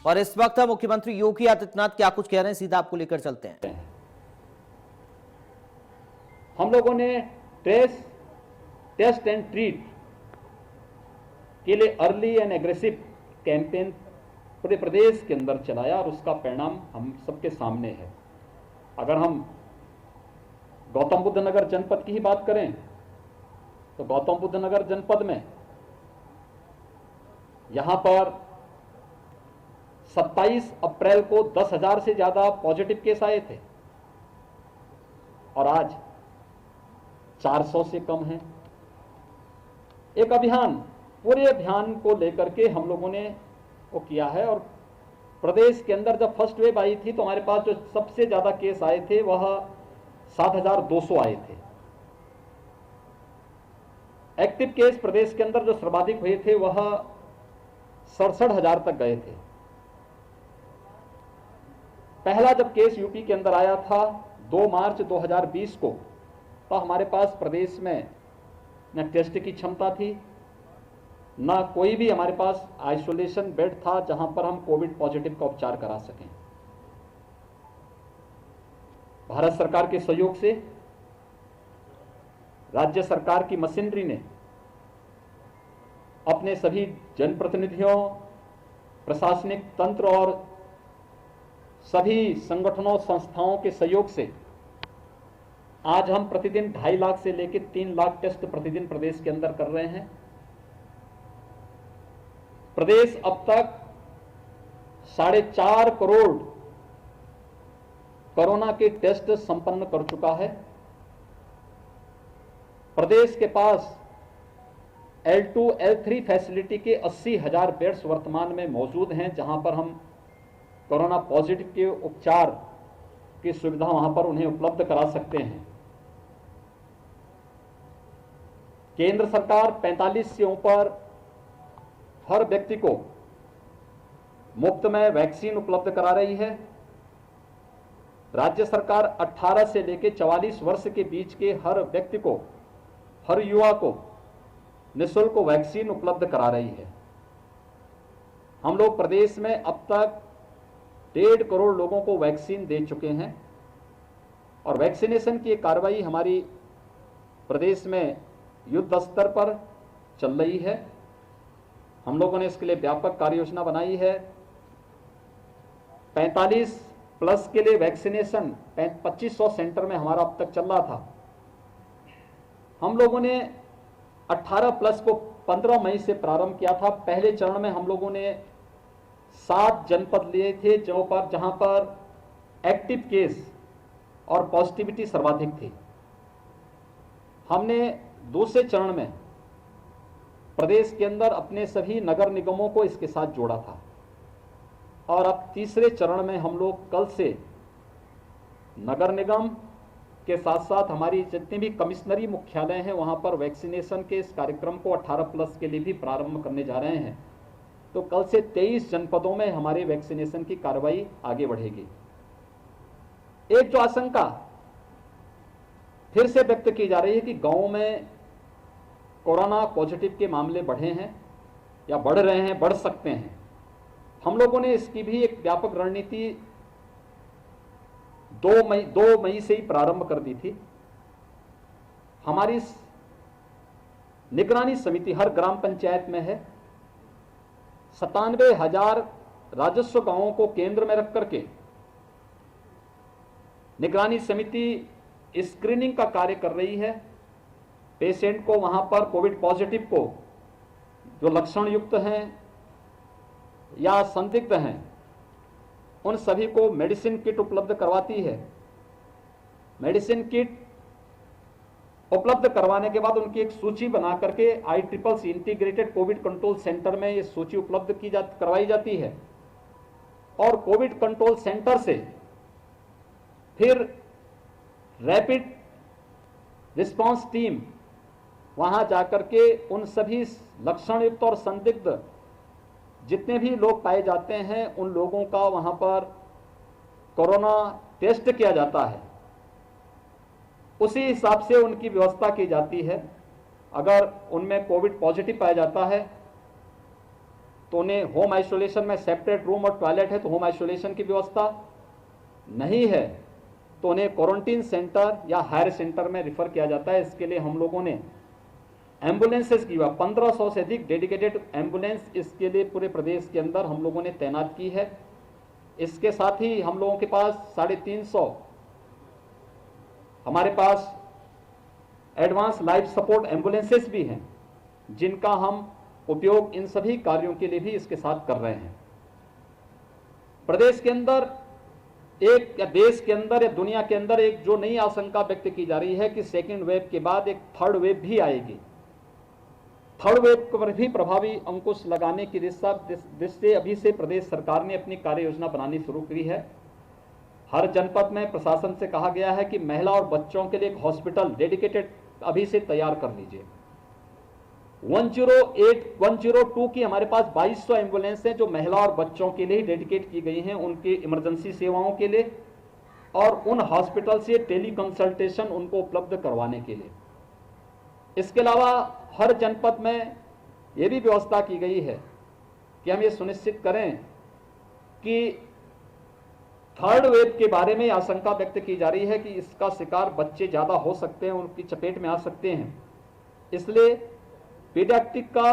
और इस वक्त मुख्यमंत्री योगी आदित्यनाथ क्या कुछ कह रहे हैं, सीधा आपको लेकर चलते हैं। हम लोगों ने टेस्ट एंड ट्रीट के लिए अर्ली एंड एग्रेसिव कैंपेन पूरे प्रदेश के अंदर चलाया और उसका परिणाम हम सबके सामने है। अगर हम गौतम बुद्ध नगर जनपद की ही बात करें तो गौतम बुद्ध नगर जनपद में यहां पर 27 अप्रैल को 10,000 से ज्यादा पॉजिटिव केस आए थे और आज 400 से कम है। एक अभियान, पूरे अभियान को लेकर के हम लोगों ने वो किया है और प्रदेश के अंदर जब फर्स्ट वेव आई थी तो हमारे पास जो सबसे ज्यादा केस आए थे वह 7,200 आए थे। एक्टिव केस प्रदेश के अंदर जो सर्वाधिक हुए थे वह 67,000 तक गए थे। पहला जब केस यूपी के अंदर आया था 2 मार्च 2020 को, तो हमारे पास प्रदेश में न टेस्ट की क्षमता थी, ना कोई भी हमारे पास आइसोलेशन बेड था जहां पर हम कोविड पॉजिटिव का उपचार करा सकें। भारत सरकार के सहयोग से राज्य सरकार की मशीनरी ने अपने सभी जनप्रतिनिधियों, प्रशासनिक तंत्र और सभी संगठनों संस्थाओं के सहयोग से आज हम प्रतिदिन 2.5 लाख से लेकर 3 लाख टेस्ट प्रतिदिन प्रदेश के अंदर कर रहे हैं। प्रदेश अब तक 4.5 करोड़ कोरोना के टेस्ट संपन्न कर चुका है। प्रदेश के पास L2, L3 फैसिलिटी के 80,000 बेड्स वर्तमान में मौजूद हैं, जहां पर हम कोरोना पॉजिटिव के उपचार की सुविधा वहां पर उन्हें उपलब्ध करा सकते हैं। केंद्र सरकार 45 से ऊपर हर व्यक्ति को मुफ्त में वैक्सीन उपलब्ध करा रही है। राज्य सरकार 18 से लेकर 44 वर्ष के बीच के हर व्यक्ति को, हर युवा को निःशुल्क वैक्सीन उपलब्ध करा रही है। हम लोग प्रदेश में अब तक 1.5 करोड़ लोगों को वैक्सीन दे चुके हैं और वैक्सीनेशन की कार्रवाई हमारी प्रदेश में युद्ध स्तर पर चल रही है। हम लोगों ने इसके लिए व्यापक कार्य योजना बनाई है। 45 प्लस के लिए वैक्सीनेशन 2500 सेंटर में हमारा अब तक चल रहा था। हम लोगों ने 18 प्लस को 15 मई से प्रारंभ किया था। पहले चरण में हम लोगों ने 7 जनपद लिए थे जहां पर एक्टिव केस और पॉजिटिविटी सर्वाधिक थी। हमने दूसरे चरण में प्रदेश के अंदर अपने सभी नगर निगमों को इसके साथ जोड़ा था और अब तीसरे चरण में हम लोग कल से नगर निगम के साथ साथ हमारी जितने भी कमिश्नरी मुख्यालय हैं वहां पर वैक्सीनेशन के इस कार्यक्रम को 18 प्लस के लिए भी प्रारंभ करने जा रहे हैं। तो कल से 23 जनपदों में हमारे वैक्सीनेशन की कार्रवाई आगे बढ़ेगी। एक जो आशंका फिर से व्यक्त की जा रही है कि गांवों में कोरोना पॉजिटिव के मामले बढ़े हैं या बढ़ रहे हैं, बढ़ सकते हैं। हम लोगों ने इसकी भी एक व्यापक रणनीति 2 मई से ही प्रारंभ कर दी थी। हमारी निगरानी समिति हर ग्राम पंचायत में है। 97,000 राजस्व गांवों को केंद्र में रख करके निगरानी समिति स्क्रीनिंग का कार्य कर रही है। पेशेंट को वहां पर कोविड पॉजिटिव को जो लक्षण युक्त हैं या संदिग्ध हैं उन सभी को मेडिसिन किट उपलब्ध करवाती है। मेडिसिन किट उपलब्ध करवाने के बाद उनकी एक सूची बना करके ICCC integrated Covid control centre में ये सूची उपलब्ध करवाई जाती है और कोविड कंट्रोल सेंटर से फिर रैपिड रिस्पांस टीम वहां जाकर के उन सभी लक्षण युक्त और संदिग्ध जितने भी लोग पाए जाते हैं उन लोगों का वहां पर कोरोना टेस्ट किया जाता है। उसी हिसाब से उनकी व्यवस्था की जाती है। अगर उनमें कोविड पॉजिटिव पाया जाता है तो उन्हें होम आइसोलेशन में सेपरेट रूम और टॉयलेट है तो होम आइसोलेशन की व्यवस्था नहीं है तो उन्हें क्वारंटीन सेंटर या हायर सेंटर में रिफर किया जाता है। इसके लिए हम लोगों ने एम्बुलेंसेस की 1500 से अधिक डेडिकेटेड एम्बुलेंस इसके लिए पूरे प्रदेश के अंदर हम लोगों ने तैनात की है। इसके साथ ही हम लोगों के पास 350 हमारे पास एडवांस लाइफ सपोर्ट एम्बुलेंसेस भी हैं जिनका हम उपयोग इन सभी कार्यों के लिए भी इसके साथ कर रहे हैं। प्रदेश के अंदर एक या देश के अंदर या दुनिया के अंदर एक जो नई आशंका व्यक्त की जा रही है कि सेकेंड वेव के बाद एक थर्ड वेव भी आएगी। थर्ड वेव पर भी प्रभावी अंकुश लगाने की दृष्टि अभी से प्रदेश सरकार ने अपनी कार्य योजना बनानी शुरू की है। हर जनपद में प्रशासन से कहा गया है कि महिला और बच्चों के लिए एक हॉस्पिटल डेडिकेटेड अभी से तैयार कर लीजिए। 108, 102 की हमारे पास 2200 एम्बुलेंस हैं जो महिला और बच्चों के लिए डेडिकेट की गई हैं उनकी इमरजेंसी सेवाओं के लिए और उन हॉस्पिटल से टेली कंसल्टेशन उनको उपलब्ध करवाने के लिए। इसके अलावा हर जनपद में यह भी व्यवस्था की गई है कि हम ये सुनिश्चित करें कि थर्ड वेव के बारे में आशंका व्यक्त की जा रही है कि इसका शिकार बच्चे ज़्यादा हो सकते हैं, उनकी चपेट में आ सकते हैं। इसलिए पीडियाट्रिक का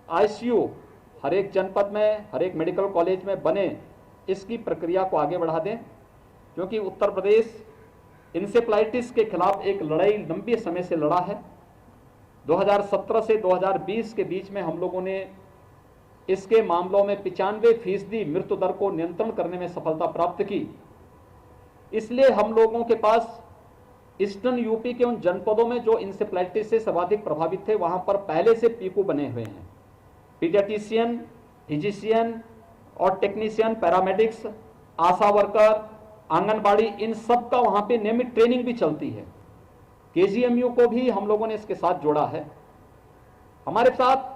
आईसीयू हर एक जनपद में, हर एक मेडिकल कॉलेज में बने, इसकी प्रक्रिया को आगे बढ़ा दें क्योंकि उत्तर प्रदेश इंसेफ्लाइटिस के खिलाफ एक लड़ाई लंबे समय से लड़ा है। 2017 से 2020 के बीच में हम लोगों ने इसके मामलों में 95% मृत्यु दर को नियंत्रण करने में सफलता प्राप्त की। इसलिए हम लोगों के पास ईस्टर्न यूपी के उन जनपदों में जो इंसेफ्लाइटिस से सर्वाधिक प्रभावित थे वहां पर पहले से पीकू बने हुए हैं। पीडियाट्रिशियन, फिजिशियन और टेक्नीशियन, पैरामेडिक्स, आशा वर्कर, आंगनबाड़ी, इन सब का वहां पे नियमित ट्रेनिंग भी चलती है। केजीएमयू को भी हम लोगों ने इसके साथ जोड़ा है। हमारे साथ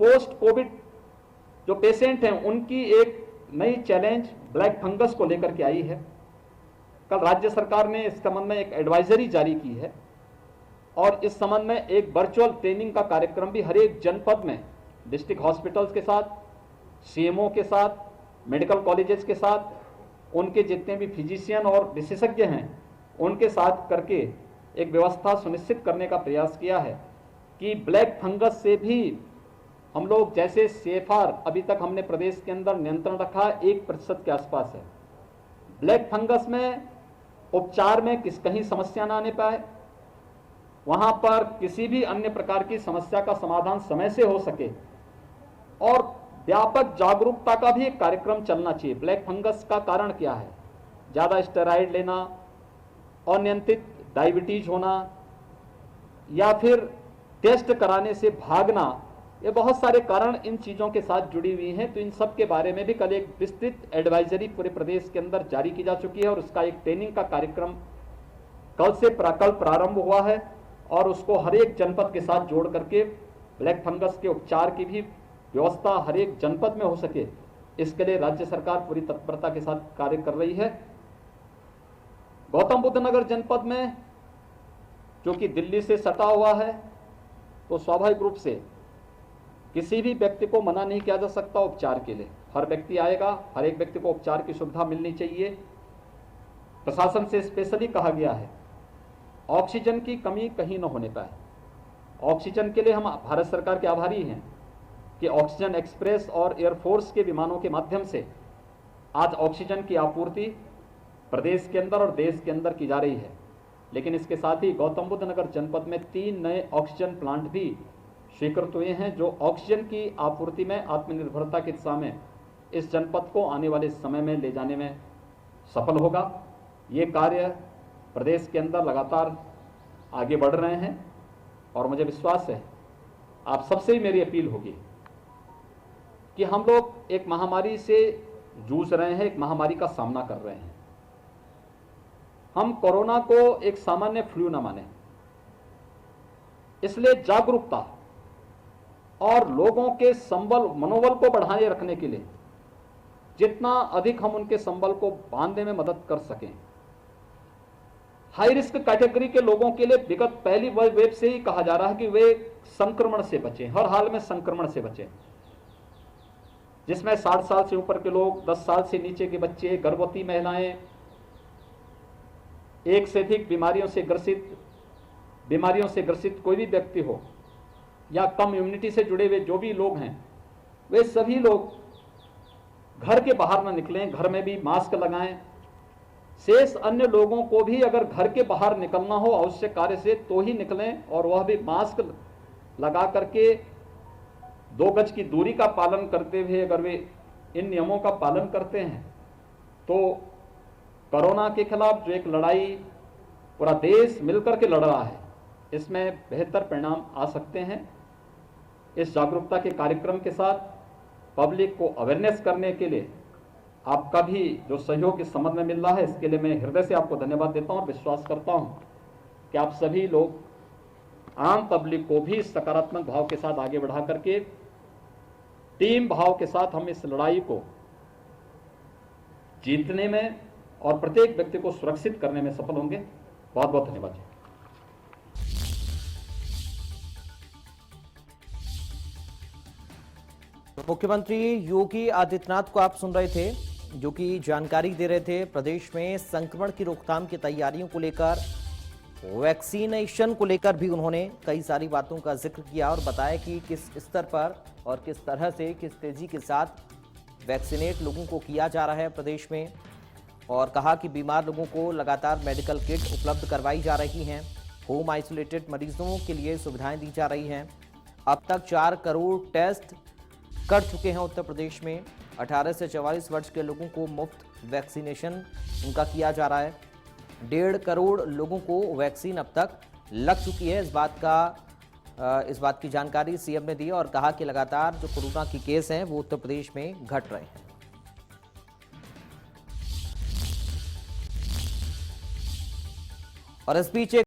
पोस्ट कोविड जो पेशेंट हैं उनकी एक नई चैलेंज ब्लैक फंगस को लेकर के आई है। कल राज्य सरकार ने इस संबंध में एक एडवाइजरी जारी की है और इस संबंध में एक वर्चुअल ट्रेनिंग का कार्यक्रम भी हर एक जनपद में डिस्ट्रिक्ट हॉस्पिटल्स के साथ, सीएमओ के साथ, मेडिकल कॉलेजेस के साथ, उनके जितने भी फिजिशियन और विशेषज्ञ हैं उनके साथ करके एक व्यवस्था सुनिश्चित करने का प्रयास किया है कि ब्लैक फंगस से भी हम लोग, जैसे सेफार अभी तक हमने प्रदेश के अंदर नियंत्रण रखा 1% के आसपास है, ब्लैक फंगस में उपचार में कहीं समस्या ना आने पाए, वहां पर किसी भी अन्य प्रकार की समस्या का समाधान समय से हो सके और व्यापक जागरूकता का भी एक कार्यक्रम चलना चाहिए। ब्लैक फंगस का कारण क्या है? ज़्यादा स्टेरॉइड लेना, अनियंत्रित डायबिटीज होना या फिर टेस्ट कराने से भागना, ये बहुत सारे कारण इन चीज़ों के साथ जुड़ी हुई हैं। तो इन सब के बारे में भी कल एक विस्तृत एडवाइजरी पूरे प्रदेश के अंदर जारी की जा चुकी है और उसका एक ट्रेनिंग का कार्यक्रम कल प्रारंभ हुआ है और उसको हर एक जनपद के साथ जोड़ करके ब्लैक फंगस के उपचार की भी व्यवस्था हर एक जनपद में हो सके, इसके लिए राज्य सरकार पूरी तत्परता के साथ कार्य कर रही है। गौतम बुद्ध नगर जनपद में जो कि दिल्ली से सटा हुआ है, तो स्वाभाविक रूप से किसी भी व्यक्ति को मना नहीं किया जा सकता उपचार के लिए। हर व्यक्ति आएगा, हर एक व्यक्ति को उपचार की सुविधा मिलनी चाहिए। प्रशासन से स्पेशली कहा गया है ऑक्सीजन की कमी कहीं न होने पाए। ऑक्सीजन के लिए हम भारत सरकार के आभारी हैं कि ऑक्सीजन एक्सप्रेस और एयरफोर्स के विमानों के माध्यम से आज ऑक्सीजन की आपूर्ति प्रदेश के अंदर और देश के अंदर की जा रही है। लेकिन इसके साथ ही गौतम बुद्ध नगर जनपद में 3 नए ऑक्सीजन प्लांट भी स्वीकृत हुए हैं जो ऑक्सीजन की आपूर्ति में आत्मनिर्भरता की दिशा में इस जनपद को आने वाले समय में ले जाने में सफल होगा। ये कार्य प्रदेश के अंदर लगातार आगे बढ़ रहे हैं और मुझे विश्वास है आप सबसे ही मेरी अपील होगी कि हम लोग एक महामारी से जूझ रहे हैं, एक महामारी का सामना कर रहे हैं। हम कोरोना को एक सामान्य फ्लू न माने, इसलिए जागरूकता और लोगों के मनोबल को बढ़ाए रखने के लिए जितना अधिक हम उनके संबल को बांधने में मदद कर सकें। हाई रिस्क कैटेगरी के लोगों के लिए विगत पहली वेव से ही कहा जा रहा है कि वे संक्रमण से बचें, हर हाल में संक्रमण से बचें। जिसमें 60 साल से ऊपर के लोग, 10 साल से नीचे के बच्चे, गर्भवती महिलाएं, एक से अधिक बीमारियों से ग्रसित कोई भी व्यक्ति हो या कम इम्यूनिटी से जुड़े हुए जो भी लोग हैं, वे सभी लोग घर के बाहर न निकलें, घर में भी मास्क लगाएं। शेष अन्य लोगों को भी अगर घर के बाहर निकलना हो आवश्यक कार्य से तो ही निकलें, और वह भी मास्क लगा करके 2 गज की दूरी का पालन करते हुए अगर वे इन नियमों का पालन करते हैं तो कोरोना के खिलाफ जो एक लड़ाई पूरा देश मिलकर के लड़ रहा है, इसमें बेहतर परिणाम आ सकते हैं। इस जागरूकता के कार्यक्रम के साथ पब्लिक को अवेयरनेस करने के लिए आपका भी जो सहयोग इस संबंध में मिल रहा है, इसके लिए मैं हृदय से आपको धन्यवाद देता हूं और विश्वास करता हूं कि आप सभी लोग आम पब्लिक को भी सकारात्मक भाव के साथ आगे बढ़ा करके टीम भाव के साथ हम इस लड़ाई को जीतने में और प्रत्येक व्यक्ति को सुरक्षित करने में सफल होंगे। बहुत बहुत धन्यवाद जी। मुख्यमंत्री योगी आदित्यनाथ को आप सुन रहे थे, जो कि जानकारी दे रहे थे प्रदेश में संक्रमण की रोकथाम की तैयारियों को लेकर, वैक्सीनेशन को लेकर भी उन्होंने कई सारी बातों का जिक्र किया और बताया कि किस स्तर पर और किस तरह से, किस तेजी के साथ वैक्सीनेट लोगों को किया जा रहा है प्रदेश में, और कहा कि बीमार लोगों को लगातार मेडिकल किट उपलब्ध करवाई जा रही हैं, होम आइसोलेटेड मरीजों के लिए सुविधाएं दी जा रही हैं। अब तक 4 करोड़ टेस्ट कर चुके हैं उत्तर प्रदेश में। 18 से 44 वर्ष के लोगों को मुफ्त वैक्सीनेशन उनका किया जा रहा है। 1.5 करोड़ लोगों को वैक्सीन अब तक लग चुकी है। इस बात की जानकारी सीएम ने दी और कहा कि लगातार जो कोरोना के केस हैं वो उत्तर प्रदेश में घट रहे हैं। और इस बीच